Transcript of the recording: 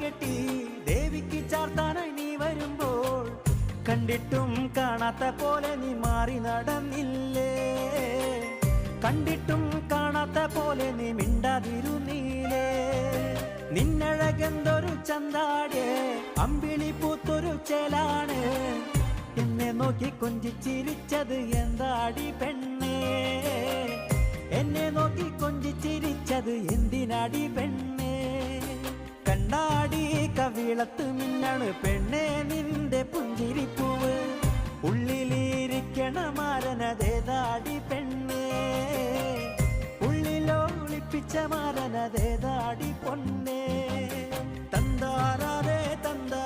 കെട്ടി ദേവിക്ക് ചാർത്താനായി നീ വരുമ്പോൾ കണ്ടിട്ടും കാണാത്ത പോലെ നീ മാറി നടന്നില്ലേ? കണ്ടിട്ടും കാണാത്ത പോലെ നീ മിണ്ടാതിരുന്നീലേ? നിന്നഴകെന്തൊരു ചന്താടിയെ അമ്പിളി പൂത്തൊരു ചേലാണ്. എന്നെ നോക്കി കൊഞ്ചിച്ചിരിച്ചത് എന്താടി പെണ്ണേ? എന്നെ നോക്കി കൊഞ്ചിച്ചിരിച്ചത് എന്തിനാടി പെണ്ണേ? കണ്ണാടി കവിളത്ത് മിന്നാണ് പെണ്ണേ നിന്റെ പുഞ്ചിരിപ്പൂവ്. ഉള്ളിലിരിക്കണ മാരനതേതാടി പെണ്ണേ? ഉള്ളിലോ ഒളിപ്പിച്ച മാരനതേതാടി പൊന്നേ? തന്താരേ തന്താ